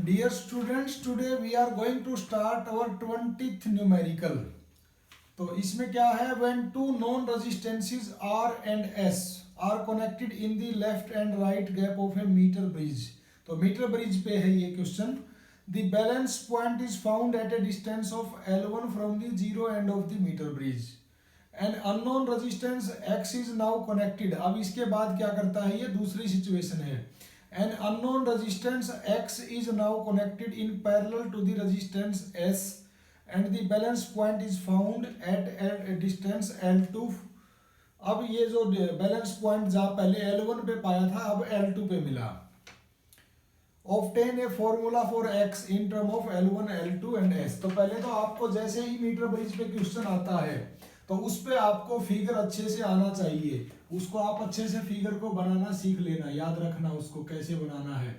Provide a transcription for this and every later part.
Dear students, today we are going to start our 20th numerical. तो इसमें क्या है, when two known resistances R and S are connected in the left and right gap of a meter bridge. तो metre bridge पे है ये question. The balance point is found at a distance of L1 from the zero end of the meter bridge. An unknown resistance X is now connected. अब इसके बाद क्या करता है, ये दूसरी सिचुएशन है. An unknown resistance X is now connected in parallel to the resistance S and the balance point is found at a distance L2. अब ये जो बैलेंस पॉइंट जहाँ पहले L1 पे पाया था अब L2 पे मिला. Obtain a formula for X in term of L1, L2 and S. तो पहले तो आपको जैसे ही मीटर ब्रिज पे क्वेश्चन आता है तो उस पे आपको फिगर अच्छे से आना चाहिए. उसको आप अच्छे से फिगर को बनाना सीख लेना, याद रखना उसको कैसे बनाना है.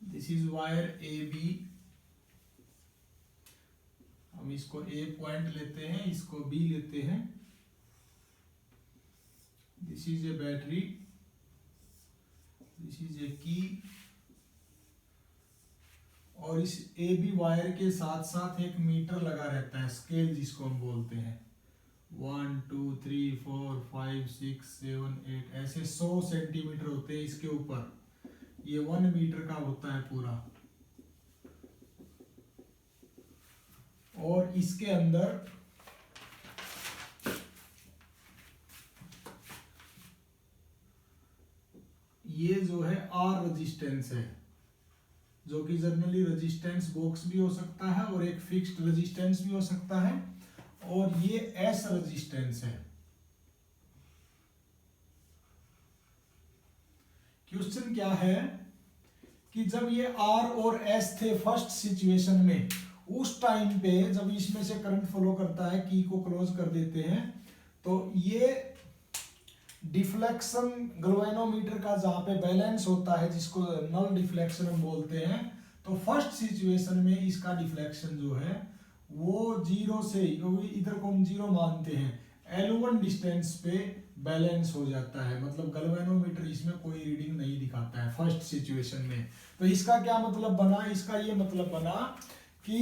This is wire A b. हम इसको ए पॉइंट लेते हैं, इसको बी लेते हैं. This is a battery, this is a की और इस ए बी वायर के साथ साथ एक मीटर लगा रहता है, स्केल जिसको हम बोलते हैं. 1 2 3 4 5 6 7 8 ऐसे 100 सेंटीमीटर होते हैं इसके ऊपर. ये 1 मीटर का होता है पूरा. और इसके अंदर ये जो है आर रेजिस्टेंस है, जो कि जनरली रेजिस्टेंस बॉक्स भी हो सकता है और एक फिक्स्ड रेजिस्टेंस भी हो सकता है. और ये एस रेजिस्टेंस है. क्वेश्चन क्या है कि जब ये आर और एस थे फर्स्ट सिचुएशन में, उस टाइम पे जब इसमें से करंट फ्लो करता है, की को क्लोज कर देते हैं, तो ये डिफ्लेक्शन गैल्वेनोमीटर का जहां पे बैलेंस होता है जिसको नल डिफ्लेक्शन हम बोलते हैं, तो फर्स्ट सिचुएशन में इसका डिफ्लेक्शन जो है वो जीरो से, क्योंकि इधर को हम जीरो मानते हैं, L1 डिस्टेंस पे बैलेंस हो जाता है. मतलब गैल्वेनोमीटर इसमें कोई रीडिंग नहीं दिखाता है फर्स्ट सिचुएशन में. तो इसका क्या मतलब बना, इसका ये मतलब बना कि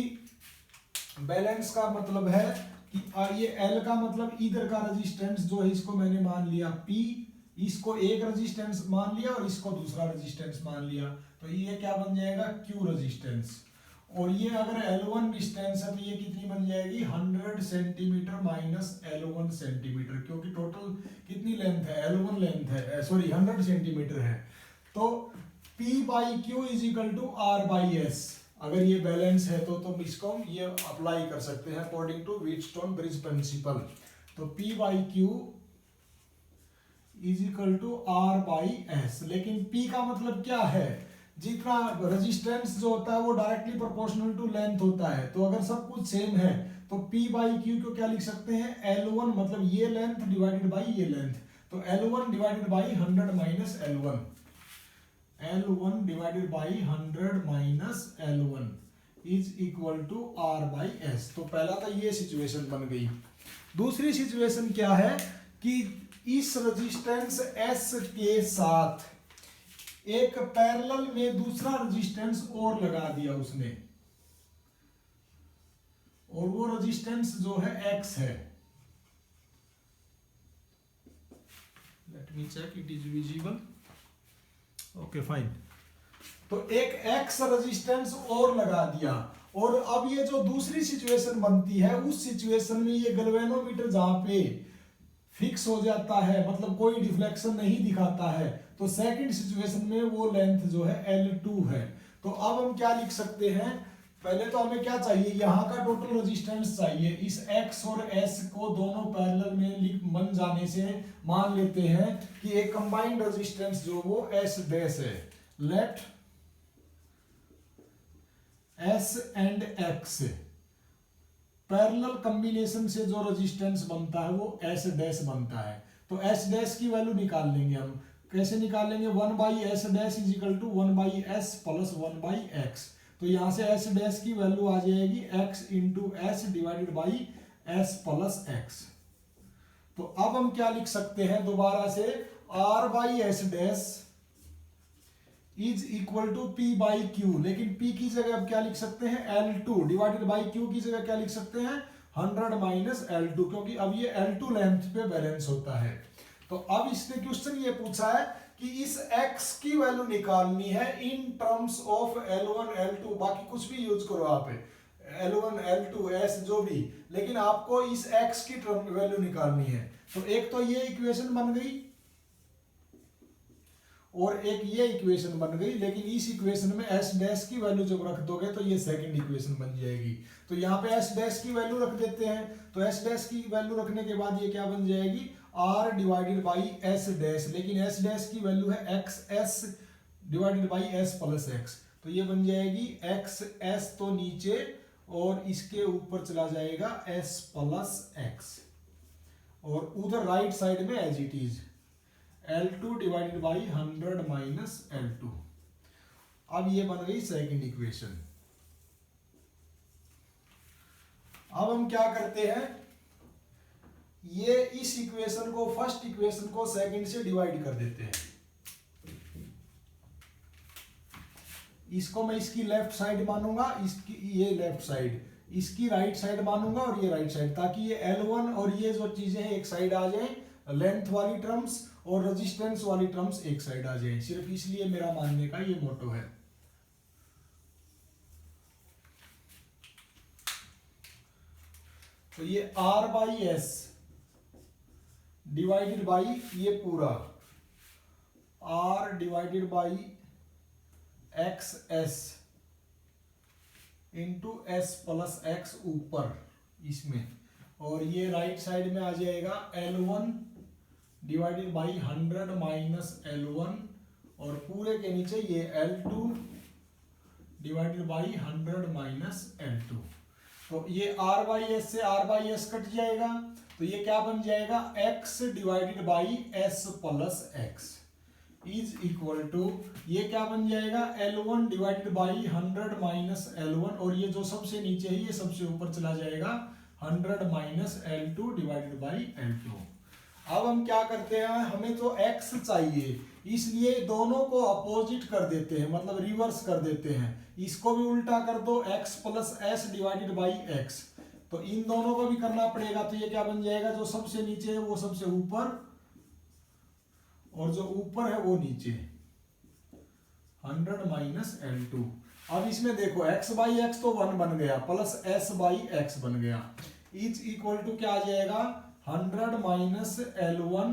बैलेंस का मतलब है कि ये L का मतलब इधर का रेजिस्टेंस जो है इसको मैंने मान लिया P, इसको एक रेजिस्टेंस मान लिया और इसको दूसरा रेजिस्टेंस मान लिया, तो ये क्या बन जाएगा, Q रेजिस्टेंस. और ये अगर L1 डिस्टेंस है तो ये कितनी बन जाएगी, 100 सेंटीमीटर माइनस L1 सेंटीमीटर, क्योंकि टोटल कितनी लेंथ है, L1 लेंथ है, सॉरी 100 सेंटीमीटर है. तो P by q is equal to R by S. अगर ये बैलेंस है तो इसको हम ये अप्लाई कर सकते हैं according to Wheatstone bridge principle. तो P by q is equal to R by S. लेकिन P का मतलब क्या है, जितना रेजिस्टेंस जो होता है वो डायरेक्टली प्रोपोर्शनल टू लेंथ होता है. तो अगर सब कुछ सेम है तो P बाई क्यू को क्या लिख सकते हैं, L1 मतलब ये लेंथ डिवाइडेड बाई ये लेंथ. तो L1 divided by 100 minus L1, L1 divided by 100 minus L1 is equal to R by S. तो पहला तो ये सिचुएशन बन गई. दूसरी सिचुएशन क्या है कि इस रेजिस्टेंस S के साथ एक पैरेलल में दूसरा रेजिस्टेंस और लगा दिया उसने, और वो रेजिस्टेंस जो है X है. Let me check, it is visible. Okay fine. तो एक X रेजिस्टेंस और लगा दिया. और अब ये जो दूसरी सिचुएशन बनती है, उस सिचुएशन में ये गैल्वेनोमीटर जहां पे फिक्स हो जाता है, मतलब कोई डिफ्लेक्शन नहीं दिखाता है, तो सेकंड सिचुएशन में वो लेंथ जो है L2 है. तो अब हम क्या लिख सकते हैं, पहले तो हमें क्या चाहिए, यहाँ का टोटल रेजिस्टेंस चाहिए. इस X और S को दोनों पैरेलल में बन जाने से मान लेते हैं कि एक कंबाइंड रेजिस्टेंस जो वो S डैश है. लेट S and X parallel combination से जो रेजिस्टेंस बनता है वो एस डैश बनता है। तो एस डैश की वैल्यू निकाल लेंगे हम। कैसे निकालेंगे? 1/s dash is equal to 1/s plus 1/x। तो यहाँ से एस डैश की वैल्यू आ जाएगी x into s divided by s plus x. तो अब हम क्या लिख सकते हैं दोबारा से, r/s dash is equal to p by q. लेकिन p की जगह अब क्या लिख सकते हैं? L2 डिवाइडेड बाई q की जगह क्या लिख सकते हैं? 100 माइनस L2, क्योंकि अब ये L2 लेंथ पे बैलेंस होता है। तो अब इसने क्वेश्चन ये पूछा है कि इस x की वैल्यू निकालनी है in terms of L1 L2, बाकी कुछ भी यूज करो आप, L1 L2 S जो भी, लेकिन आपको इस x की वैल्यू निकालनी है। तो एक तो ये इक्वेशन बन गई और एक ये इक्वेशन बन गई, लेकिन इस इक्वेशन में s डैश की वैल्यू जब रख दोगे तो ये सेकंड इक्वेशन बन जाएगी। तो यहाँ पे s डैश की वैल्यू रख देते हैं। तो s डैश की वैल्यू रखने के बाद ये क्या बन जाएगी? r divided by s dash, लेकिन s डैश की वैल्यू है xs divided by s plus x। तो ये बन जाएगी xs तो नीचे और इसके ऊपर चला जाएगा s प्लस x, और उधर राइट साइड में as it is L2 divided by 100 minus L2। अब ये बन गई सेकंड इक्वेशन। अब हम क्या करते हैं, ये इस इक्वेशन को, फर्स्ट इक्वेशन को सेकंड से डिवाइड कर देते हैं। इसको मैं इसकी लेफ्ट साइड मानूंगा, इसकी ये लेफ्ट साइड, इसकी राइट साइड मानूंगा और ये राइट साइड, ताकि ये L1 और ये जो चीजें हैं एक साइड आ जाए, लेंथ वाली टर्म्स और रेजिस्टेंस वाली टर्म्स एक साइड आ जाए। सिर्फ इसलिए मेरा मानने का ये मोटो है। तो ये r/s डिवाइडेड बाई ये पूरा r divided by xs into s plus x ऊपर इसमें, और ये राइट साइड में आ जाएगा L1 divided by 100 minus L1, और पूरे के नीचे ये L2 divided by 100 minus L2। तो ये r/s से r/s कट जाएगा, तो ये क्या बन जाएगा? x divided by s plus x is equal to, ये क्या बन जाएगा? L1 divided by 100 minus L1, और ये जो सबसे नीचे है ये सबसे ऊपर चला जाएगा 100 minus L2 divided by L2। अब हम क्या करते हैं, हमें तो x चाहिए, इसलिए दोनों को अपोजिट कर देते हैं, मतलब रिवर्स कर देते हैं। इसको भी उल्टा कर दो, x plus s divided by x। तो इन दोनों को भी करना पड़ेगा। तो ये क्या बन जाएगा? जो सबसे नीचे है वो सबसे ऊपर, और जो ऊपर है वो नीचे, 100 माइनस L2। अब इसमें देखो x बाई एक्स तो 1 बन गया, प्लस s बाई एक्स बन गया, इज इक्वल टू क्या आ जाएगा? 100 minus L1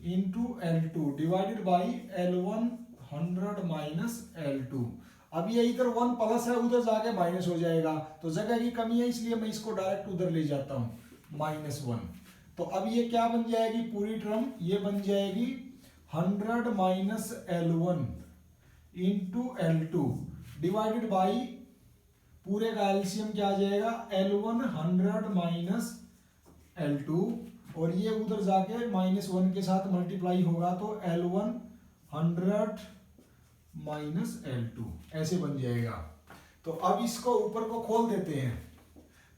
into L2 divided by L1 100 minus L2। अब ये इधर 1 प्लस है, उधर जाके माइनस हो जाएगा, तो जगह की कमी है, इसलिए मैं इसको डायरेक्ट उधर ले जाता हूं, -1। तो अब ये क्या बन जाएगी पूरी टर्म? ये बन जाएगी 100 minus L1 into L2 divided by, पूरे का एलसीएम क्या आ जाएगा? L1 100 माइनस L2, और ये उधर जाके -1 के साथ मल्टीप्लाई होगा, तो L1 100 माइनस L2 ऐसे बन जाएगा। तो अब इसको ऊपर को खोल देते हैं,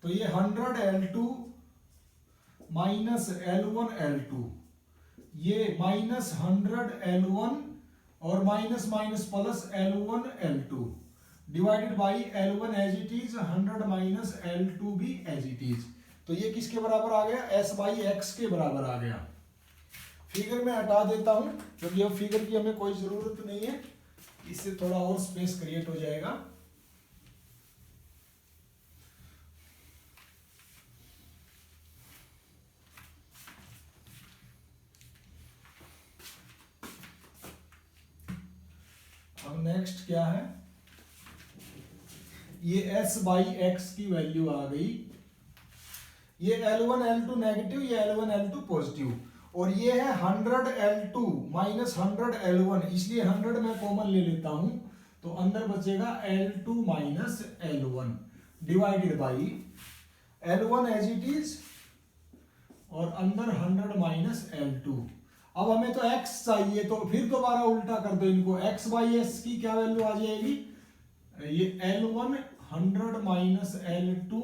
तो ये 100 L2 माइनस L1 L2, ये माइनस 100 L1 और minus minus plus L1 L2 divided by L1 as it is, 100 minus L2 भी एज इट इज। तो ये किसके बराबर आ गया? s बाई एक्स के बराबर आ गया। फिगर में हटा देता हूं, क्योंकि अब फिगर की हमें कोई जरूरत नहीं है, इससे थोड़ा और स्पेस क्रिएट हो जाएगा। अब नेक्स्ट क्या है, ये s बाई एक्स की वैल्यू आ गई, ये L1 L2 नेगेटिव, ये L1 L2 पॉजिटिव, और ये है 100 L2 माइनस 100 L1, इसलिए 100 मैं कॉमन ले लेता हूं, तो अंदर बचेगा L2 minus L1 divided by L1 as it is और अंदर 100 माइनस L2। अब हमें तो x चाहिए, तो फिर दोबारा उल्टा कर दो इनको, x बाई एस की क्या वैल्यू आ जाएगी, ये L1 100 minus L2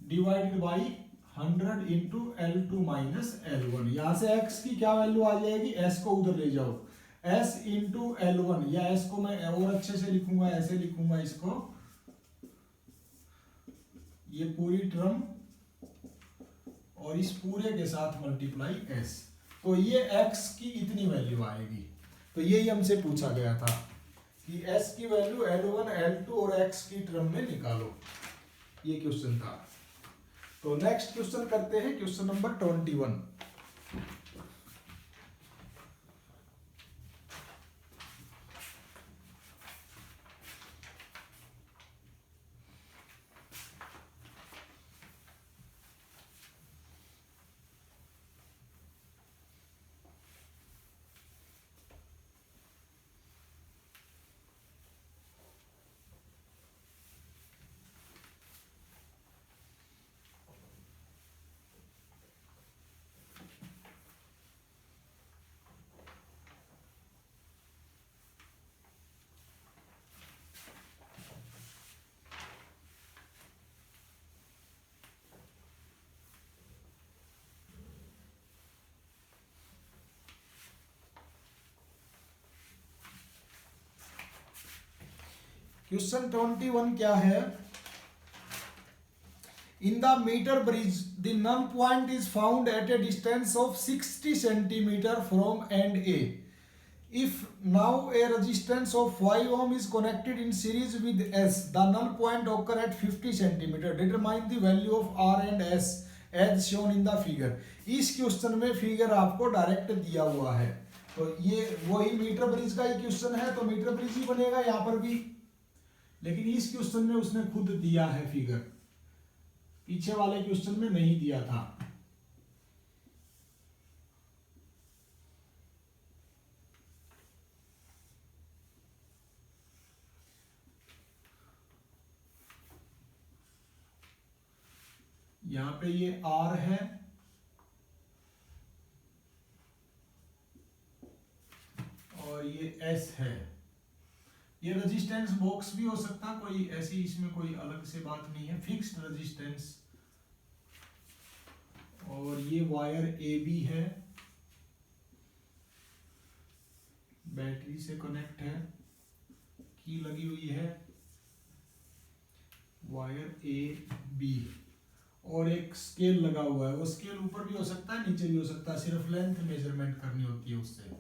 divided by 100 into L2 minus L1। यहां से x की क्या वैल्यू आ जाएगी, s को उधर ले जाओ, s इंटू L1, या s को मैं और अच्छे से लिखूंगा, ऐसे लिखूंगा इसको, ये पूरी टर्म और इस पूरे के साथ मल्टीप्लाई s, तो ये x की इतनी वैल्यू आएगी। तो यही हमसे पूछा गया था कि s की वैल्यू L1 L2 और x की टर्म में निकालो, ये क्वेश्चन था। तो नेक्स्ट क्वेश्चन करते हैं, क्वेश्चन नंबर 21। क्वेश्चन 21 क्या है, in the metre bridge the null point is found at a distance of 60 centimetre from end A. If now a resistance of 5 ohm is connected in series with S, the null point occur at 50 centimeter. Determine the value of R and S as shown in the figure. इस question में figure आपको direct दिया हुआ है, तो ये वही metre bridge का ही क्वेश्चन है, तो मीटर ब्रिज ही बनेगा यहाँ पर भी, लेकिन इस क्वेश्चन में उसने खुद दिया है फिगर, पीछे वाले क्वेश्चन में नहीं दिया था। यहां पे ये R है और ये S है। ये रेजिस्टेंस बॉक्स भी हो सकता, कोई ऐसी इसमें कोई अलग से बात नहीं है, फिक्स्ड रेजिस्टेंस। और ये वायर AB है, बैटरी से कनेक्ट है, की लगी हुई है, वायर AB, और एक स्केल लगा हुआ है, वो स्केल ऊपर भी हो सकता है नीचे भी हो सकता है, सिर्फ लेंथ मेजरमेंट करनी होती है उससे।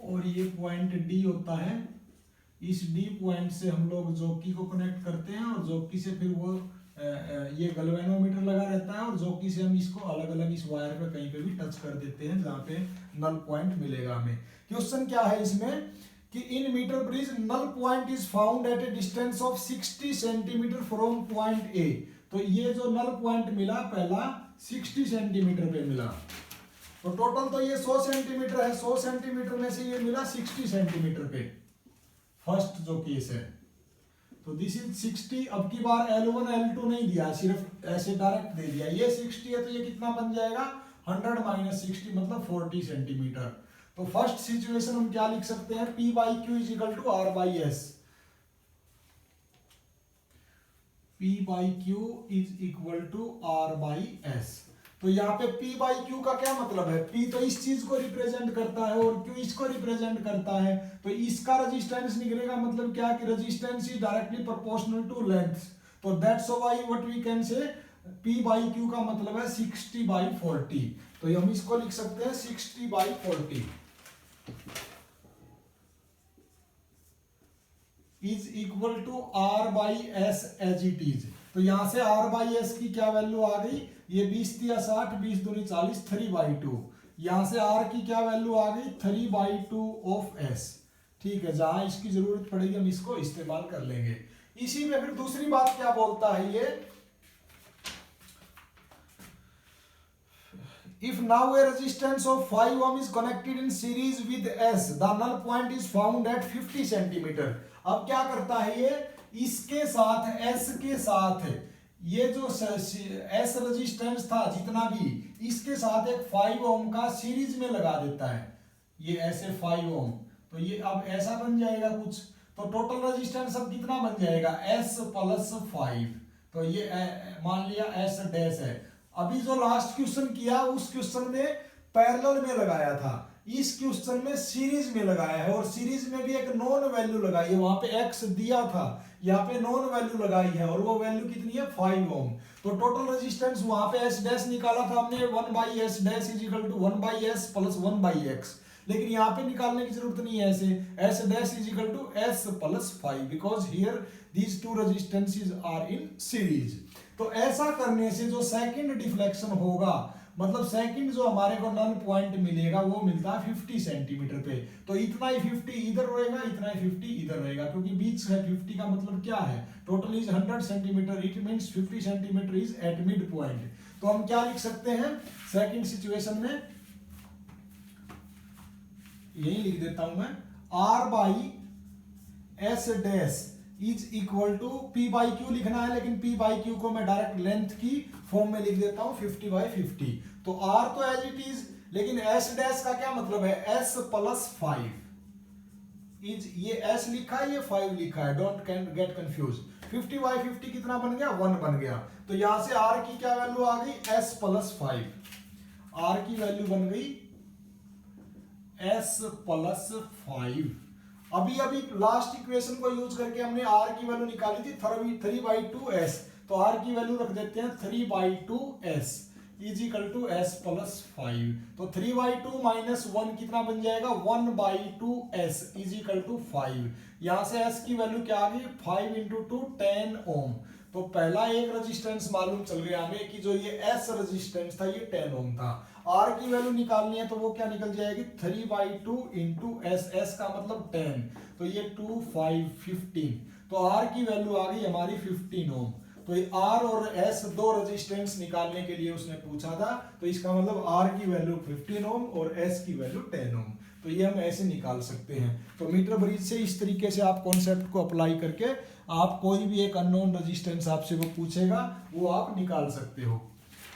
और ये पॉइंट D होता है, इस D पॉइंट से हम लोग जॉकी को कनेक्ट करते हैं और जॉकी से फिर वो ये गैल्वेनोमीटर लगा रहता है और जॉकी से हम इसको अलग अलग इस वायर पे कहीं पे भी टच कर देते हैं जहाँ पे नल पॉइंट मिलेगा हमें। क्वेश्चन क्या है इसमें कि in metre bridge null point is found at a distance of 60 centimetre from point A. तो ये जो नल पॉइंट मिला पहला 60 सेंटीमीटर पे मिला, तो टोटल तो ये 100 सेंटीमीटर है, 100 सेंटीमीटर में से ये मिला 60 सेंटीमीटर पे, फर्स्ट जो केस है। तो दिस इज 60। अब की बार L1 L2 नहीं दिया, सिर्फ ऐसे डायरेक्ट दे दिया, ये 60 है तो ये कितना बन जाएगा 100 माइनस 60 मतलब 40 सेंटीमीटर। तो फर्स्ट सिचुएशन हम क्या लिख सकते हैं, P by q is equal to R by s. P by q is equal to R by s. तो यहाँ पे P बाई क्यू का क्या मतलब है, P तो इस चीज को रिप्रेजेंट करता है और Q इसको रिप्रेजेंट करता है, तो इसका रेजिस्टेंस निकलेगा, मतलब क्या कि resistance is directly proportional to length. तो that's why what we can say P by Q का मतलब है 60 बाई 40। तो हम इसको लिख सकते हैं 60 by 40 is equal to R by s as it is. तो यहां से R बाई एस की क्या वैल्यू आ गई, ये 20 या 60, 20 दूनी 40, 3/2। यहां से R की क्या वैल्यू आ गई 3/2 ऑफ S। ठीक है, जहां इसकी जरूरत पड़ेगी हम इसको इस्तेमाल कर लेंगे। इसी में फिर दूसरी बात क्या बोलता है ये, If now a resistance of 5 ohm is connected in series with S, the null point is found at 50 centimeter. अब क्या करता है ये, इसके साथ S के साथ ये जो S रेजिस्टेंस था जितना भी, इसके साथ एक 5 ओम का सीरीज में लगा देता है, ये ऐसे 5 ओम, तो ये अब ऐसा बन जाएगा कुछ, तो टोटल रेजिस्टेंस अब कितना बन जाएगा S प्लस 5, तो ये मान लिया S डैश है। अभी जो लास्ट क्वेश्चन किया उस क्वेश्चन में पैरेलल में लगाया था, इस क्वेश्चन में सीरीज में लगाया है, और सीरीज में भी एक नॉन वैल्यू लगाई है, वहां पे x दिया था, यहाँ पे नॉन वैल्यू लगाई है, और वो वैल्यू कितनी है 5 ओम। तो टोटल रेजिस्टेंस वहां पे s डैश निकाला था हमने 1/s dash is equal to 1/s plus 1/x, लेकिन यहाँ पे निकालने की जरूरत नहीं है, ऐसे s dash is equal to s plus 5 because here these two resistances are in series. तो ऐसा करने से जो सेकंड डिफ्लेक्शन होगा, मतलब सेकंड जो हमारे को नल पॉइंट मिलेगा वो मिलता है 50 सेंटीमीटर पे, तो इतना ही 50 इधर रहेगा, इतना ही 50 इधर रहेगा, क्योंकि बीच है 50 का मतलब क्या है, total is 100 centimetre, it means 50 centimetre is at mid point. तो हम क्या लिख सकते हैं सेकंड सिचुएशन में, यही लिख देता हूं मैं, r by s dash is equal to p by q लिखना है, लेकिन p बाई क्यू को मैं डायरेक्ट लेंथ की फॉर्म में लिख देता हूं 50/50। तो r तो एज इट इज, लेकिन s डैश का क्या मतलब है, s प्लस 5 इज, ये s लिखा है ये 5 लिखा है, डोंट गेट कंफ्यूज। 50/50 कितना बन गया, 1 बन गया, तो यहां से r की क्या वैल्यू आ गई, s प्लस 5, r की वैल्यू बन गई s प्लस 5। अभी अभी लास्ट इक्वेशन को यूज करके हमने r की वैल्यू निकाली थी 3/2s, तो r की वैल्यू रख देते हैं 3/2s is equal to s plus 5, तो 3/2 माइनस 1 कितना बन जाएगा, 1/2s इज इक्वल टू 5। यहां से s की वैल्यू क्या आ गई, 5 इंटू 2 10 ओम। तो पहला एक रेजिस्टेंस मालूम चल गया हमें कि जो ये s रेजिस्टेंस था ये 10 ओम था। r की वैल्यू निकालनी है तो वो क्या निकल जाएगी, 3/2 इंटू s का मतलब 10, तो ये 2 5 15, तो r की वैल्यू आ गई हमारी 15 ओम। तो ये r और s दो रेजिस्टेंस निकालने के लिए उसने पूछा था, तो इसका मतलब r की वैल्यू 15 ओम और s की वैल्यू 10 ओम, तो ये हम ऐसे निकाल सकते हैं। तो मीटर ब्रिज से इस तरीके से आप कॉन्सेप्ट को अप्लाई करके आप कोई भी एक अननोन रेजिस्टेंस आपसे वो पूछेगा वो आप निकाल सकते हो।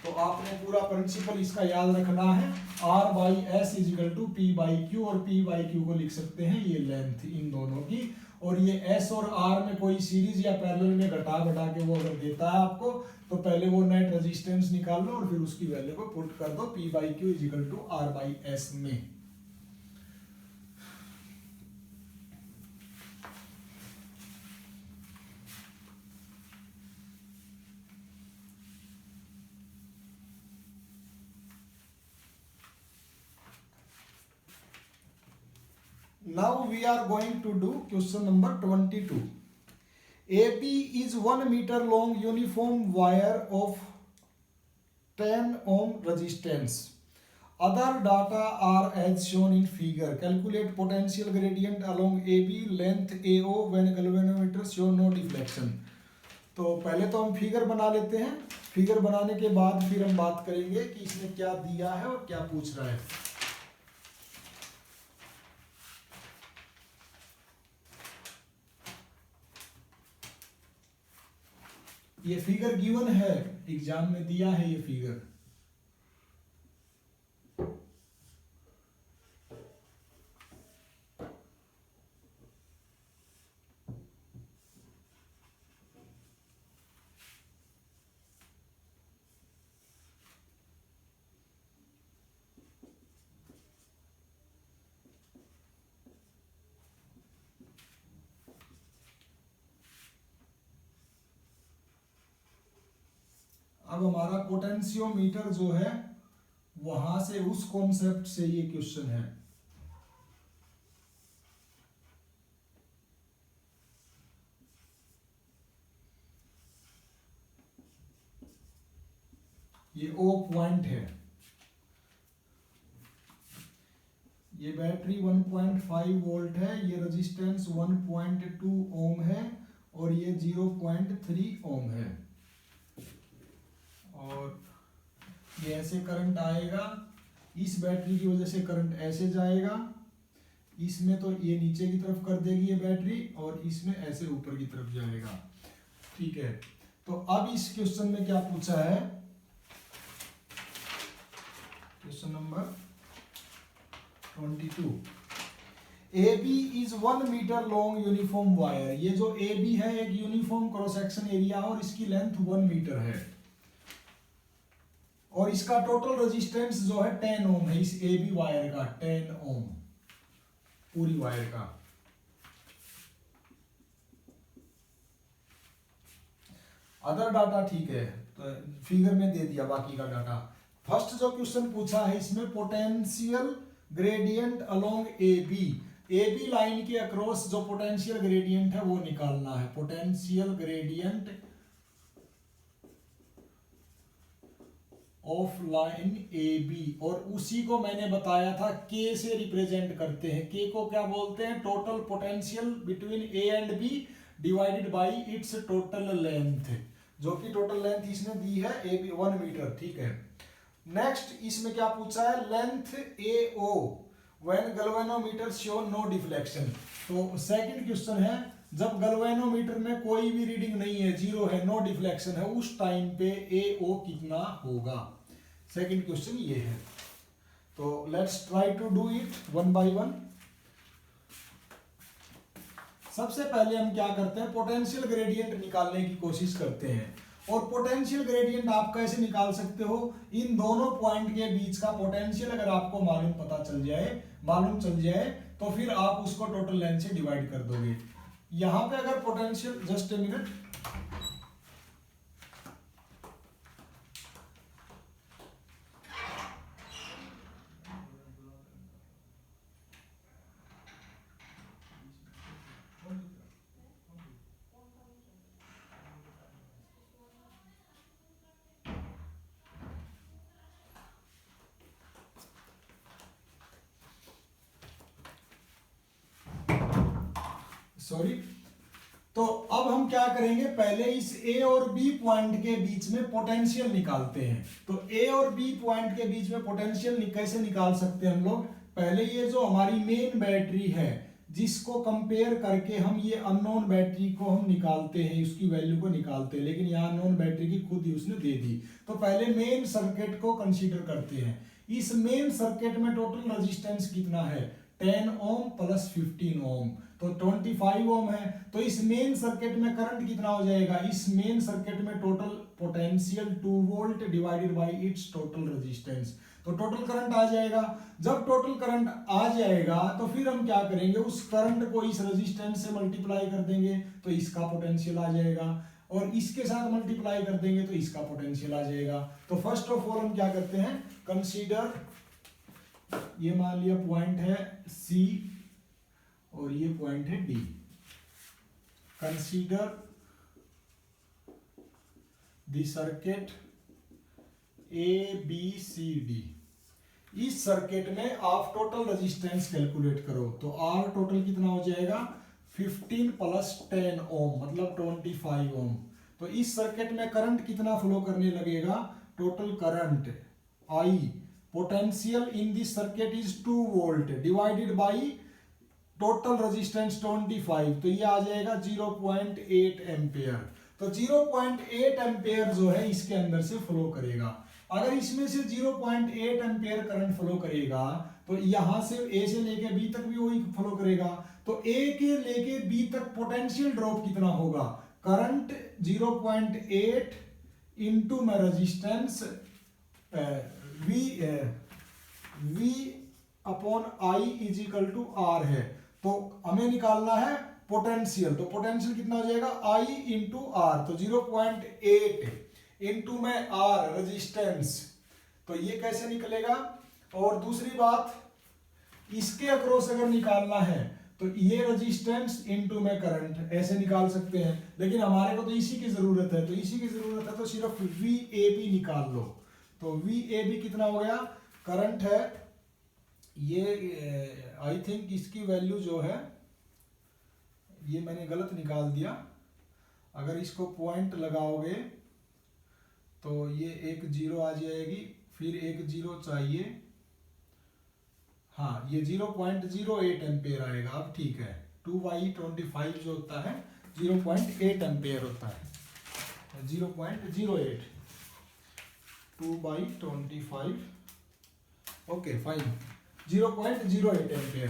तो आपने पूरा प्रिंसिपल इसका याद रखना है, r by s is equal to p by q, और p बाई क्यू को लिख सकते हैं ये लेंथ इन दोनों की, और ये s और r में कोई सीरीज या पैरेलल में घटा बढ़ा के वो अगर देता है आपको, तो पहले वो नेट रेजिस्टेंस निकाल लो और फिर उसकी वैल्यू को पुट कर दो p by q is equal to r by s में। Now we are going to do question number 22. AP is 1 meter long uniform wire of 10 ohm resistance. Other data are as shown in figure. Calculate potential gradient along AB length AO when galvanometer show no deflection. तो पहले तो हम figure बना लेते हैं, figure बनाने के बाद फिर हम बात करेंगे कि इसने क्या दिया है और क्या पूछ रहा है। ये फिगर गिवन है, एग्जाम में दिया है ये फिगर। अब हमारा पोटेंशियोमीटर जो है वहां से उस कॉन्सेप्ट से ये क्वेश्चन है। ये O पॉइंट है, ये बैटरी 1.5 वोल्ट है, ये रेजिस्टेंस 1.2 ओम है और ये 0.3 ओम है। और ये ऐसे करंट आएगा, इस बैटरी की वजह से करंट ऐसे जाएगा, इसमें तो ये नीचे की तरफ कर देगी ये बैटरी, और इसमें ऐसे ऊपर की तरफ जाएगा। ठीक है, तो अब इस क्वेश्चन में क्या पूछा है, question number 22, AB is 1 metre long uniform wire. ये जो AB है एक यूनिफॉर्म क्रॉस सेक्शन एरिया और इसकी लेंथ 1 मीटर है, और इसका टोटल रेजिस्टेंस जो है 10 ओम है, इस AB वायर का 10 ओम, पूरी वायर का। अदर डाटा ठीक है, तो फिगर में दे दिया बाकी का डाटा। फर्स्ट जो क्वेश्चन पूछा है इसमें potential gradient along AB line के अक्रॉस जो पोटेंशियल ग्रेडियंट है वो निकालना है, potential gradient of line AB, और उसी को मैंने बताया था K से रिप्रेजेंट करते हैं। K को क्या बोलते हैं, total potential between A and B divided by it's total length, जो कि टोटल लेंथ इसने दी है AB 1 मीटर। ठीक है, नेक्स्ट इसमें क्या पूछा है, length AO when galvanometer show no deflection. तो सेकंड क्वेश्चन है, जब गैल्वेनोमीटर में कोई भी रीडिंग नहीं है, जीरो है, नो डिफ्लेक्शन है, उस टाइम पे AO कितना होगा। सेकंड क्वेश्चन ये है, तो let's try to do it one by one. सबसे पहले हम क्या करते हैं, पोटेंशियल ग्रेडियंट निकालने की कोशिश करते हैं। और पोटेंशियल ग्रेडियंट आप कैसे निकाल सकते हो, इन दोनों पॉइंट के बीच का पोटेंशियल अगर आपको मालूम चल जाए तो फिर आप उसको टोटल लेंथ से डिवाइड कर दोगे। यहां पे अगर potential, just a minute, sorry. तो अब हम क्या करेंगे, पहले इस A और B पॉइंट के बीच में पोटेंशियल निकालते हैं। तो A और B पॉइंट के बीच में पोटेंशियल कैसे निकाल सकते हैं हम लोग, पहले ये जो हमारी मेन बैटरी है जिसको कंपेयर करके हम ये अननोन बैटरी को हम निकालते हैं, उसकी वैल्यू को निकालते हैं, लेकिन यहाँ अननोन बैटरी की खुद ही उसने दे दी। तो पहले मेन सर्किट को कंसीडर करते हैं। इस मेन सर्किट में टोटल रेजिस्टेंस कितना है, 10 ओम प्लस 15 ओम, तो 25 ओम है। तो इस मेन सर्किट में करंट कितना हो जाएगा, इस मेन सर्किट में total potential 2 volt divided by it's total resistance, तो टोटल करंट आ जाएगा। जब टोटल करंट आ जाएगा तो फिर हम क्या करेंगे, उस करंट को इस रेजिस्टेंस से मल्टीप्लाई कर देंगे तो इसका पोटेंशियल आ जाएगा, और इसके साथ मल्टीप्लाई कर देंगे तो इसका पोटेंशियल आ जाएगा। तो फर्स्ट ऑफ ऑल हम क्या करते हैं, कंसीडर, ये मान लिया पॉइंट है C और ये पॉइंट है D। Consider the circuit ABCD। इस सर्किट में आप टोटल रेजिस्टेंस कैलकुलेट करो, तो R टोटल कितना हो जाएगा, 15 प्लस 10 ओम मतलब 25 ओम। तो इस सर्किट में करंट कितना फ्लो करने लगेगा, total current I, potential in this circuit is 2 volt divided by total resistance 25, तो ये आ जाएगा 0.8 एम्पेयर। तो 0.8 एम्पेयर जो है इसके अंदर से फ्लो करेगा। अगर इसमें से 0.8 एम्पेयर करंट फ्लो करेगा तो यहां से A से लेके B तक भी वही फ्लो करेगा। तो A के लेके B तक पोटेंशियल ड्रॉप कितना होगा, करंट 0.8 इंटू में resistance V upon I is equal to R है। तो हमें निकालना है पोटेंशियल, तो पोटेंशियल कितना हो जाएगा, I इंटू R, तो 0.8 इंटू में R रेजिस्टेंस, तो ये कैसे निकलेगा। और दूसरी बात, इसके अक्रॉस अगर निकालना है तो ये रेजिस्टेंस इंटू में करंट, ऐसे निकाल सकते हैं, लेकिन हमारे को तो इसी की जरूरत है, तो इसी की जरूरत है तो सिर्फ VAB निकाल लो। तो VAB कितना हो गया, करंट है ये, आई थिंक इसकी वैल्यू जो है, ये मैंने गलत निकाल दिया, अगर इसको पॉइंट लगाओगे तो ये एक जीरो आ जाएगी, फिर एक जीरो चाहिए, हाँ ये 0.08 एम्पेयर आएगा। अब ठीक है, 2/25 जो होता है 0.8 एम्पेयर होता है, 0.08 2/25, ओके फाइन, 0.08 एम्पेयर।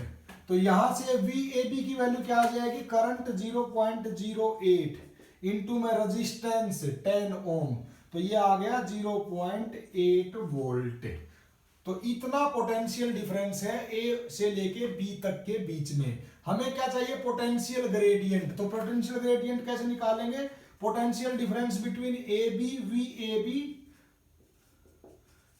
तो यहां से VAB की वैल्यू क्या आ जाएगी, करंट 0.08 इंटू में रेजिस्टेंस 10 ओम, तो ये आ गया 0.8 वोल्ट। तो इतना पोटेंशियल डिफरेंस है ए से लेके बी तक के बीच में। हमें क्या चाहिए, पोटेंशियल ग्रेडियंट। तो पोटेंशियल ग्रेडियंट कैसे निकालेंगे, potential difference between a b v a b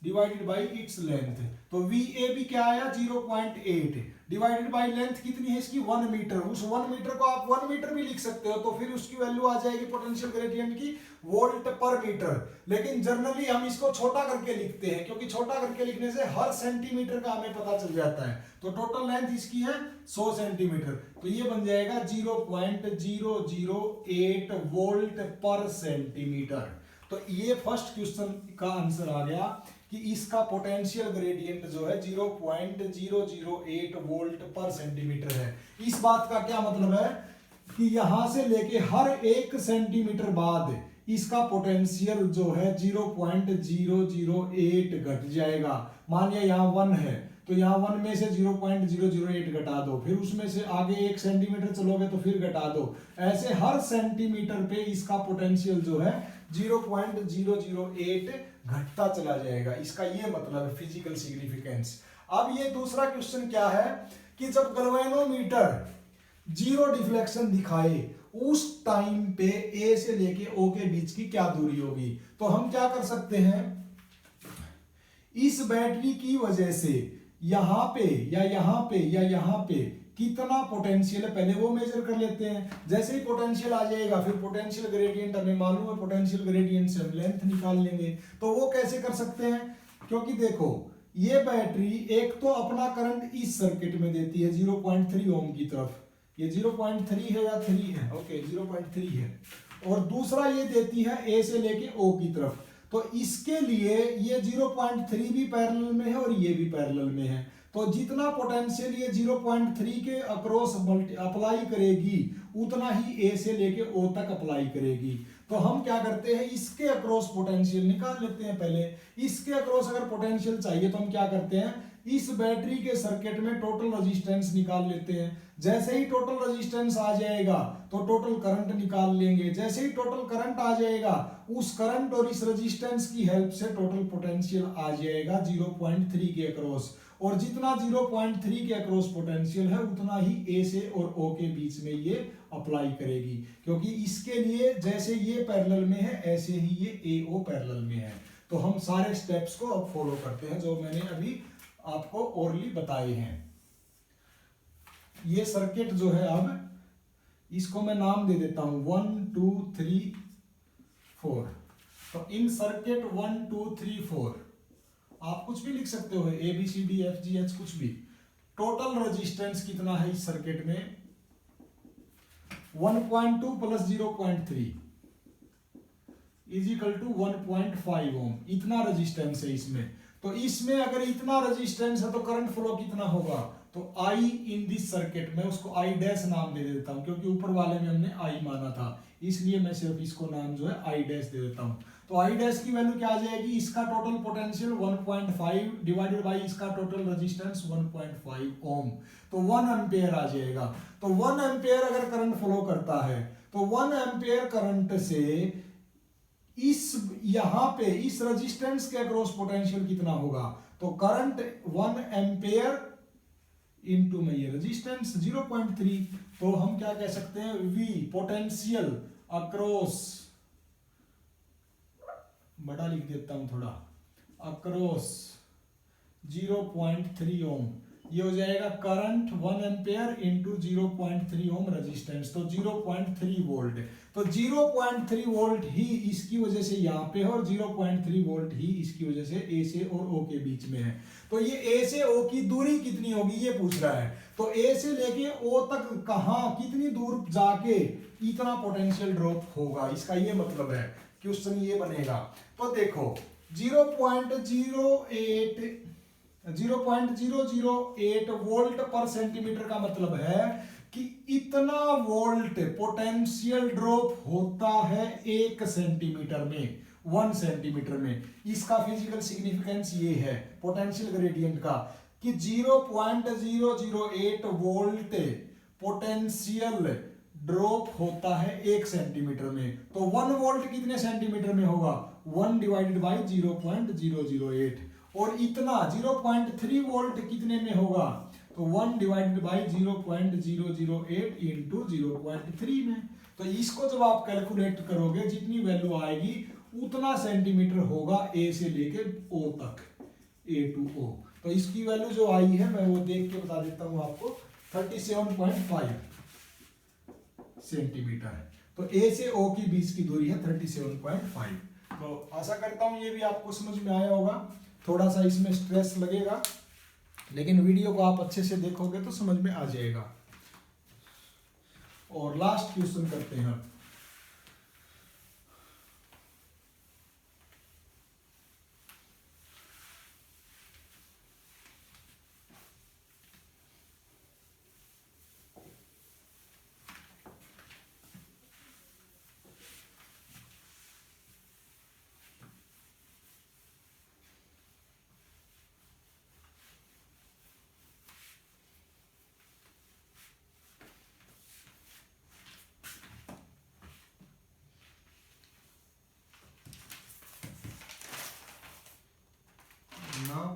divided by its length. तो VAB क्या आया 0.8 डिवाइडेड बाई लेंथ कितनी है इसकी 1 मीटर। उस 1 मीटर को आप 1 मीटर भी लिख सकते हो, तो फिर उसकी वैल्यू आ जाएगी पोटेंशियल ग्रेडियंट की वोल्ट पर मीटर। लेकिन जनरली हम इसको छोटा करके लिखते हैं, क्योंकि छोटा करके लिखने से हर सेंटीमीटर का हमें पता चल जाता है। तो टोटल लेंथ इसकी है 100 सेंटीमीटर, तो ये बन जाएगा 0.008 वोल्ट पर सेंटीमीटर। तो ये फर्स्ट क्वेश्चन का आंसर आ गया कि इसका पोटेंशियल ग्रेडियंट जो है 0.008 वोल्ट पर सेंटीमीटर है। इस बात का क्या मतलब है कि यहां से लेके हर 1 सेंटीमीटर बाद इसका पोटेंशियल जो है 0.008 घट जाएगा। मानिए यहाँ 1 है, तो यहाँ 1 में से 0.008 घटा दो, फिर उसमें से आगे 1 सेंटीमीटर चलोगे तो फिर घटा दो। ऐसे हर सेंटीमीटर पे इसका पोटेंशियल जो है 0.008 घटता चला जाएगा। इसका ये मतलब है फिजिकल सिग्निफिकेंस। अब ये दूसरा क्वेश्चन क्या है कि जब गैल्वेनोमीटर जीरो डिफ्लेक्शन दिखाए उस टाइम पे ए से लेके ओ के बीच की क्या दूरी होगी। तो हम क्या कर सकते हैं, इस बैटरी की वजह से यहां पे या यहां पे या यहां पे कितना पोटेंशियल है पहले वो मेजर कर लेते हैं। जैसे ही पोटेंशियल आ जाएगा फिर पोटेंशियल ग्रेडियंट हमें मालूम है, पोटेंशियल ग्रेडियंट से हम लेंथ निकाल लेंगे। तो वो कैसे कर सकते हैं, क्योंकि देखो ये बैटरी एक तो अपना करंट इस सर्किट में देती है 0.3 ओम की तरफ, ये 0.3 है या 3 है, ओके 0.3 है, और दूसरा ये देती है ए से लेके ओ की तरफ। तो इसके लिए ये 0.3 भी पैरेलल में है और ये भी पैरेलल में है। तो जितना पोटेंशियल ये 0.3 के अक्रॉस अप्लाई करेगी उतना ही ए से लेके ओ तक अप्लाई करेगी। तो हम क्या करते हैं, इसके अक्रॉस पोटेंशियल निकाल लेते हैं पहले। इसके अक्रॉस अगर पोटेंशियल चाहिए तो हम क्या करते हैं, इस बैटरी के सर्किट में टोटल रेजिस्टेंस निकाल लेते हैं। जैसे ही टोटल रेजिस्टेंस आ जाएगा तो टोटल करंट निकाल लेंगे। जैसे ही टोटल करंट आ जाएगा उस करंट और इस रेजिस्टेंस की हेल्प से टोटल पोटेंशियल आ जाएगा 0.3 के अक्रॉस। और जितना 0.3 के अक्रॉस पोटेंशियल है उतना ही ए से और ओ के बीच में ये अप्लाई करेगी, क्योंकि इसके लिए जैसे ये पैरेलल में है ऐसे ही ये ए ओ पैरेलल में है। तो हम सारे स्टेप्स को अब फॉलो करते हैं जो मैंने अभी आपको ओरली बताए हैं। ये सर्किट जो है अब इसको मैं नाम दे देता हूं 1 2 3 4। तो इन सर्किट 1 2 3 4 आप कुछ भी लिख सकते हो, a b c d f g h कुछ भी। टोटल रेजिस्टेंस कितना है इस सर्किट में 1.2 प्लस 0.3 इज इक्वल टू 1.5 ओम। इतना रेजिस्टेंस है इसमें। तो इसमें अगर इतना रेजिस्टेंस है तो करंट फ्लो कितना होगा, तो आई इन दिस सर्किट में उसको आई डैश नाम दे देता हूं, क्योंकि ऊपर वाले में हमने आई माना था, इसलिए मैं सिर्फ इसको नाम जो है आई डैश दे देता हूं। तो आई डैश की वैल्यू क्या आ जाएगी, इसका टोटल पोटेंशियल 1.5 डिवाइडेड बाई इसका टोटल रेजिस्टेंस 1.5 ओम, तो 1 एम्पेयर आ जाएगा। तो 1 एम्पेयर अगर करंट फ्लो करता है तो 1 एम्पेयर करंट से इस यहां पे इस रेजिस्टेंस के अक्रॉस पोटेंशियल कितना होगा, तो करंट 1 एम्पेयर इनटू में ये रेजिस्टेंस 0.3। तो हम क्या कह सकते हैं, V पोटेंशियल अक्रॉस, बड़ा लिख देता हूं थोड़ा, अक्रॉस 0.3 ओम, ये हो जाएगा current 1 ampere into 0.3 ohm resistance, तो 0.3 वोल्ट। तो 0.3 वोल्ट ही इसकी वजह से यहाँ पे है और 0.3 वोल्ट ही इसकी वजह से ए से और ओ के बीच में है। तो ये ए से ओ की दूरी कितनी होगी ये पूछ रहा है। तो ए से लेके ओ तक कहाँ कितनी दूर जाके इतना पोटेंशियल ड्रॉप होगा, इसका ये मतलब है, क्वेश्चन ये बनेगा। तो देखो 0.008 वोल्ट पर सेंटीमीटर का मतलब है कि इतना वोल्ट पोटेंशियल ड्रॉप होता है 1 सेंटीमीटर में, 1 सेंटीमीटर में। इसका फिजिकल सिग्निफिकेंस ये है पोटेंशियल ग्रेडियंट का कि 0.008 वोल्ट पोटेंशियल ड्रॉप होता है 1 सेंटीमीटर में। तो 1 वोल्ट कितने सेंटीमीटर में होगा? 1 डिवाइडेड बाई 0.008। और इतना 0.3 वोल्ट कितने में होगा? तो 1 डिवाइडेड बाई 0.008 इंटू 0.3 में। तो इसको जब आप कैलकुलेट करोगे जितनी वैल्यू आएगी उतना सेंटीमीटर होगा ए से लेके ओ तक, ए टू ओ। तो इसकी वैल्यू जो आई है मैं वो देख के बता देता हूं आपको, 37.5 सेंटीमीटर है। तो ए से ओ की बीच की दूरी है 37.5। तो आशा करता हूं ये भी आपको समझ में आया होगा। थोड़ा सा इसमें स्ट्रेस लगेगा, लेकिन वीडियो को आप अच्छे से देखोगे तो समझ में आ जाएगा। और लास्ट क्वेश्चन करते हैं।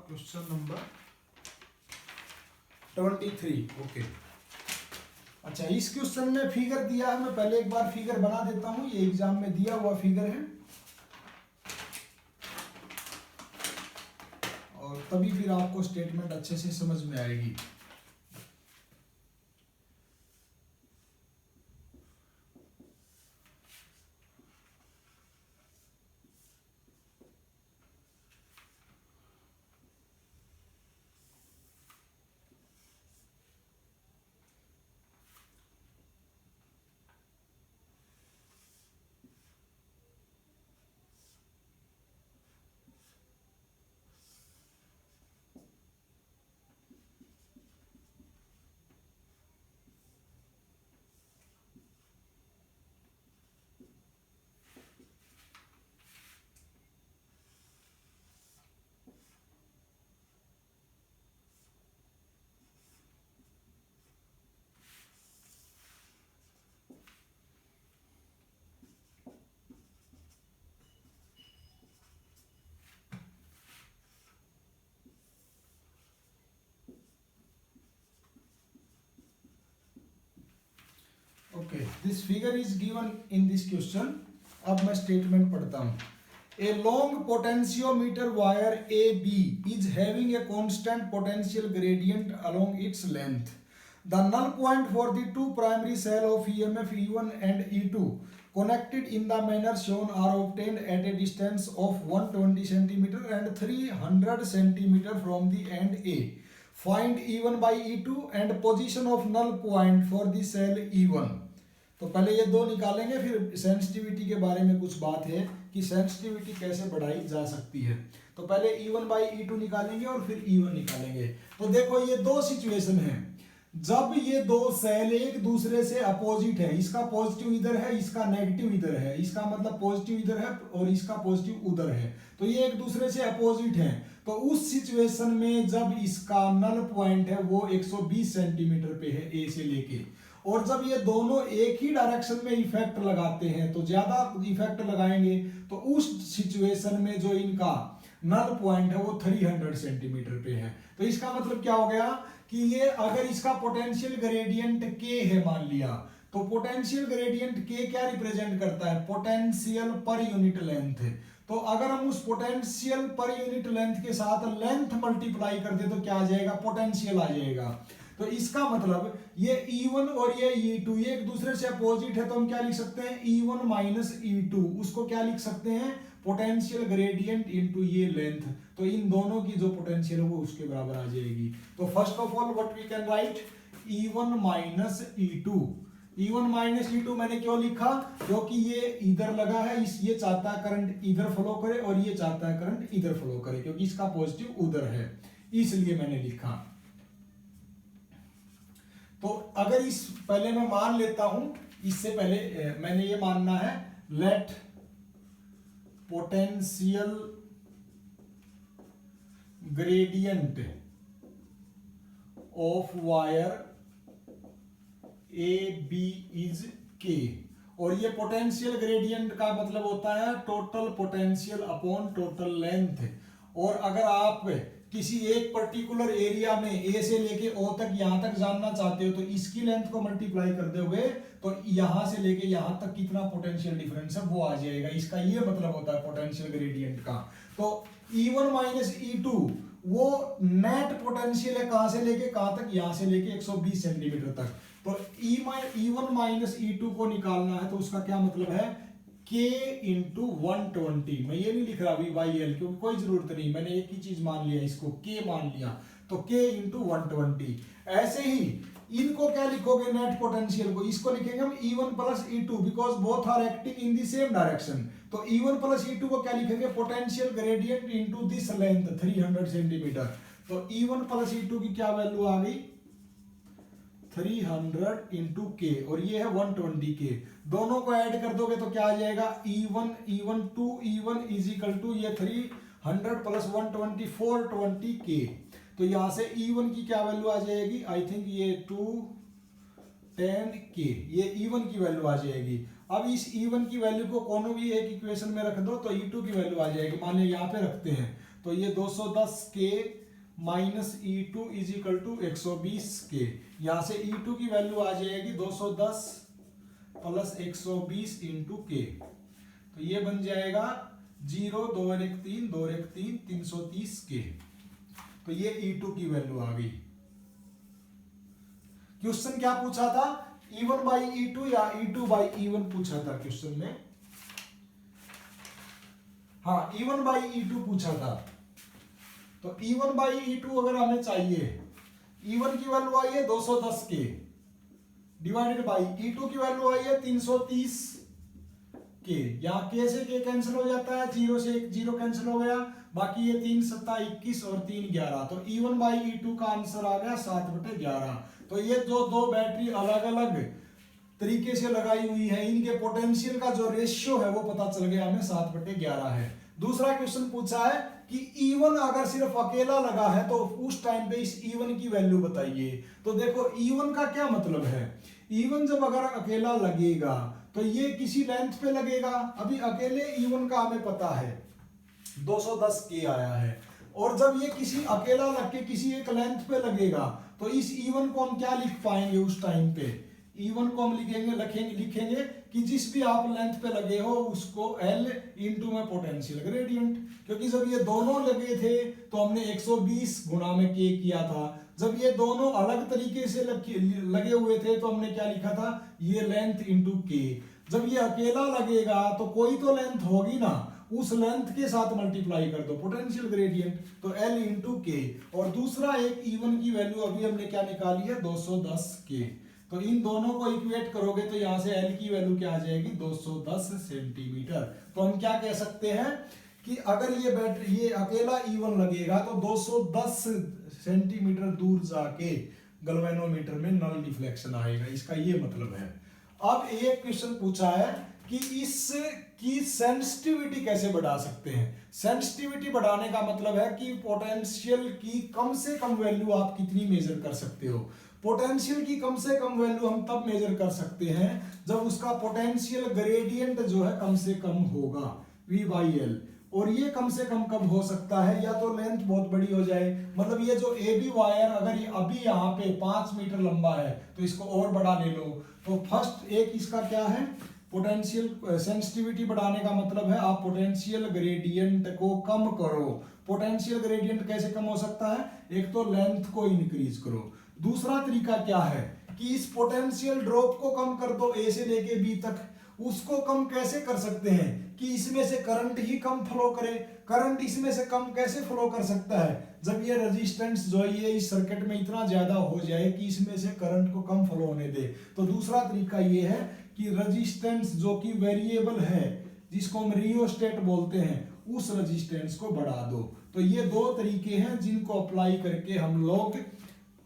Question number 23। ओके, अच्छा इस क्वेश्चन में फिगर दिया है, मैं पहले एक बार फिगर बना देता हूं। ये एग्जाम में दिया हुआ फिगर है और तभी फिर आपको स्टेटमेंट अच्छे से समझ में आएगी। Okay, this figure is given in this question. अब मैं स्टेटमेंट पढ़ता हूं। A long potentiometer wire A B is having a constant potential gradient along its length. The null point for the two primary cell of EMF E1 and E2 connected in the manner shown are obtained at a distance of 120 cm and 300 cm from the end A. Find E1 by E2 and position of null point for the cell E1। तो पहले ये दो निकालेंगे, फिर sensitivity के बारे में कुछ बात है कि सेंसिटिविटी कैसे बढ़ाई जा सकती है। तो पहले E1 बाई E2 निकालेंगे और फिर E1 निकालेंगे। तो देखो ये दो सिचुएशन है जब ये दो सेल एक दूसरे से अपोजिट है, इसका पॉजिटिव इधर है, इसका नेगेटिव इधर है, इसका मतलब पॉजिटिव इधर है और इसका पॉजिटिव उधर है, तो ये एक दूसरे से अपोजिट है। तो उस सिचुएशन में जब इसका नल पॉइंट है वो 120 सेंटीमीटर पे है ए से लेके, और जब ये दोनों एक ही डायरेक्शन में इफेक्ट लगाते हैं तो ज्यादा इफेक्ट लगाएंगे, तो उस सिचुएशन में जो इनका नल पॉइंट है वो 300 सेंटीमीटर पे है। तो इसका मतलब क्या हो गया कि ये अगर इसका पोटेंशियल ग्रेडियंट के है मान लिया, तो पोटेंशियल ग्रेडियंट के क्या रिप्रेजेंट करता है? Potential per unit length. तो अगर हम उस पोटेंशियल पर यूनिट लेंथ के साथ लेंथ मल्टीप्लाई कर दे तो क्या आ जाएगा? पोटेंशियल आ जाएगा। तो इसका मतलब ये E1 और ये E2 ये एक दूसरे से अपोजिट है, तो हम क्या लिख सकते हैं? E1 माइनस E2, उसको क्या लिख सकते हैं? पोटेंशियल ग्रेडियंट इनटू ये लेंथ। तो इन दोनों की जो पोटेंशियल है वो उसके बराबर आ जाएगी। तो first of all what we can write, E1 minus E2 E1 minus E2 मैंने क्यों लिखा, क्योंकि ये इधर लगा है, ये चाहता है करंट इधर फ्लो करे और ये चाहता है करंट इधर फ्लो करे, क्योंकि इसका पॉजिटिव उधर है, इसलिए मैंने लिखा। तो अगर इस पहले मैं मान लेता हूं, इससे पहले मैंने ये मानना है, let potential gradient of wire A B is K, और ये पोटेंशियल ग्रेडियंट का मतलब होता है total potential upon total length. और अगर आप किसी एक पर्टिकुलर एरिया में ए से लेके ओ तक यहां तक जानना चाहते हो तो इसकी लेंथ को मल्टीप्लाई कर दोगे तो यहां से लेके यहां तक कितना पोटेंशियल डिफरेंस है वो आ जाएगा। इसका ये मतलब होता है पोटेंशियल ग्रेडियंट का। तो E1 माइनस E2 वो नेट पोटेंशियल है, कहां से लेके कहां तक, यहां से लेके 120 सेंटीमीटर तक। तो E1 माइनस E2 को निकालना है तो उसका क्या मतलब है, K इंटू 120। मैं ये नहीं लिख रहा VYL क्योंकि कोई जरूरत नहीं, मैंने एक ही चीज मान लिया, इसको K मान लिया, तो K इंटू 120। ऐसे ही इनको क्या लिखोगे, नेट पोटेंशियल को, इसको लिखेंगे हम E1 plus E2 because both are acting in the same direction. तो E1 प्लस E2 को क्या लिखेंगे, potential gradient into this length 300 centimetre. तो E1 प्लस E2 की क्या वैल्यू आ गई, 300 इंटू के, और ये है 120 के। दोनों को ऐड कर दोगे तो क्या आ जाएगा, E1 to E1 is equal to ये 300 प्लस 120 420 के। तो यहां से E1 की क्या वैल्यू आ जाएगी, आई थिंक ये 210 के, ये E1 की वैल्यू आ जाएगी। अब इस E1 की वैल्यू को कोनो भी एक इक्वेशन में रख दो तो E2 की वैल्यू आ जाएगी। मान लीजिए यहाँ पे रखते हैं तो ये 210 के minus E2 is equal to 120 के। यहां से E2 की वैल्यू आ जाएगी 210 प्लस 120 इंटू के। तो ये बन जाएगा 0 2 1 3 2 1 3 330 के। तो ये E2 की वैल्यू आ गई। क्वेश्चन क्या पूछा था, E1 बाई E2 या E2 बाई E1 पूछा था क्वेश्चन में। हाँ, E1 बाई E2 पूछा था। तो E1 बाई E2 अगर हमें चाहिए, E1 की वैल्यू आई है 210 के डिवाइडेड बाई E2 की वैल्यू आई है 330 के। यहाँ के से के कैंसिल हो जाता है, 0 से 1 0 कैंसिल हो गया, बाकी ये 3 7 21 और 3 11। तो E1 बाई E2 का आंसर आ गया 7/11। तो ये जो दो बैटरी अलग अलग तरीके से लगाई हुई है, इनके पोटेंशियल का जो रेशियो है वो पता चल गया हमें 7/11 है। दूसरा क्वेश्चन पूछा है कि E1 अगर सिर्फ अकेला लगा है तो उस टाइम पे इस E1 की वैल्यू बताइए। तो देखो E1 का क्या मतलब है, E1 जब अगर अकेला लगेगा तो ये किसी लेंथ पे लगेगा। अभी अकेले E1 का हमें पता है 210 के आया है, और जब ये किसी अकेला लग के किसी एक लेंथ पे लगेगा तो इस E1 को हम क्या लिख पाएंगे उस टाइम पे, E1 को हम लिखेंगे कि जिस भी आप लेंथ पे लगे हो उसको L इंटू में पोटेंशियल ग्रेडियंट। क्योंकि जब ये दोनों लगे थे तो हमने 120 गुणा में K किया था। जब ये दोनों अलग तरीके से लगे हुए थे तो हमने क्या लिखा था, ये लेंथ इंटू K। जब ये अकेला लगेगा तो कोई तो लेंथ होगी ना, उस लेंथ के साथ मल्टीप्लाई कर दो पोटेंशियल ग्रेडियंट, तो L इंटू के। और दूसरा एक E1 की वैल्यू अभी हमने क्या निकाली है 210 के। तो इन दोनों को इक्वेट करोगे तो यहां से L की वैल्यू क्या आ जाएगी 210 सेंटीमीटर। तो हम क्या कह सकते हैं कि अगर ये बैटरी ये अकेला E1 लगेगा तो 210 सेंटीमीटर दूर जाके गैल्वेनोमीटर में नल डिफ्लेक्शन आएगा, इसका ये मतलब है। अब एक क्वेश्चन पूछा है कि इसकी सेंसिटिविटी कैसे बढ़ा सकते हैं। सेंसिटिविटी बढ़ाने का मतलब है कि पोटेंशियल की कम से कम वैल्यू आप कितनी मेजर कर सकते हो। पोटेंशियल की कम से कम वैल्यू हम तब मेजर कर सकते हैं जब उसका पोटेंशियल ग्रेडियंट जो है कम से कम होगा V/L। और ये कम से कम कब हो सकता है, या तो लेंथ बहुत बड़ी हो जाए, मतलब ये जो AB वायर अगर ये अभी यहाँ पे 5 मीटर लंबा है तो इसको और बड़ा ले लो। तो फर्स्ट एक इसका क्या है, पोटेंशियल सेंसिटिविटी बढ़ाने का मतलब है आप पोटेंशियल ग्रेडियंट को कम करो। पोटेंशियल ग्रेडियंट कैसे कम हो सकता है, एक तो लेंथ को इंक्रीज करो। दूसरा तरीका क्या है कि इस पोटेंशियल ड्रॉप को कम कर दो A से लेके B तक। उसको कम कैसे कर सकते हैं कि इसमें से करंट ही कम फ्लो करे। करंट इसमें से कम कैसे फ्लो कर सकता है, जब ये रेजिस्टेंस जो है ये इस सर्किट में इतना ज्यादा हो जाए कि इसमें से करंट को कम फ्लो होने दे। तो दूसरा तरीका ये है कि रेजिस्टेंस जो कि वेरिएबल है, जिसको हम रियोस्टेट बोलते हैं, उस रेजिस्टेंस को बढ़ा दो। तो ये दो तरीके हैं जिनको अप्लाई करके हम लोग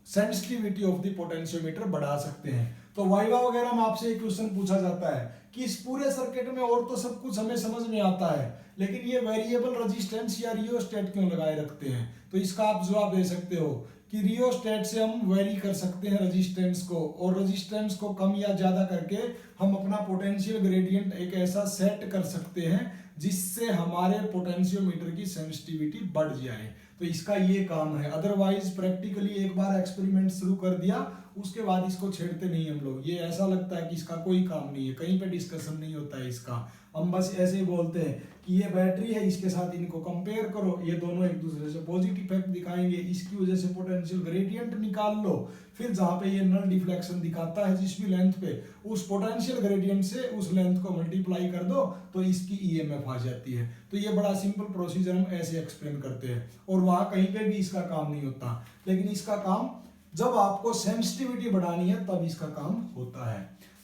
सेंसिटिविटी ऑफ द पोटेंशियोमीटर बढ़ा सकते हैं। तो वाइवा वगैरह में आपसे एक क्वेश्चन पूछा जाता है कि इस पूरे सर्किट में और तो सब कुछ हमें समझ में आता है, लेकिन ये वेरिएबल रेजिस्टेंस या रियोस्टेट क्यों लगाए रखते हैं? तो इसका आप जवाब दे सकते हो कि रियोस्टेट से हम वेरी कर सकते हैं रेजिस्टेंस को, और रेजिस्टेंस को कम या ज्यादा करके हम अपना पोटेंशियल ग्रेडियंट एक ऐसा सेट कर सकते हैं जिससे हमारे पोटेंशियोमीटर की सेंसिटिविटी बढ़ जाए। तो इसका ये काम है। अदरवाइज प्रैक्टिकली एक बार एक्सपेरिमेंट शुरू कर दिया उसके बाद इसको छेड़ते नहीं हम लोग। ये ऐसा लगता है कि इसका कोई काम नहीं है, कहीं पे डिस्कशन नहीं होता है इसका। हम बस ऐसे ही बोलते हैं कि ये बैटरी है, इसके साथ इनको कंपेयर करो, ये दोनों एक दूसरे से पॉजिटिव इफेक्ट दिखाएंगे, इसकी वजह से पोटेंशियल ग्रेडियंट निकाल लो। फिर जहाँ पे ये नल डिफ्लेक्शन दिखाता है जिस भी लेंथ पे, उस पोटेंशियल ग्रेडियंट से उस लेंथ को मल्टीप्लाई कर दो तो इसकी ईएमएफ आ जाती है। तो ये बड़ा सिंपल प्रोसीजर हम ऐसे एक्सप्लेन करते हैं, और वहां कहीं पे भी इसका काम नहीं होता। लेकिन इसका काम जब आपको सेंसिटिविटी बढ़ानी है तब इसका काम होता है।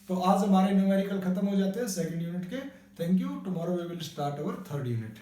तो आज हमारे न्यूमेरिकल खत्म हो जाते हैं सेकंड यूनिट के। Thank you. Tomorrow we will start our third unit.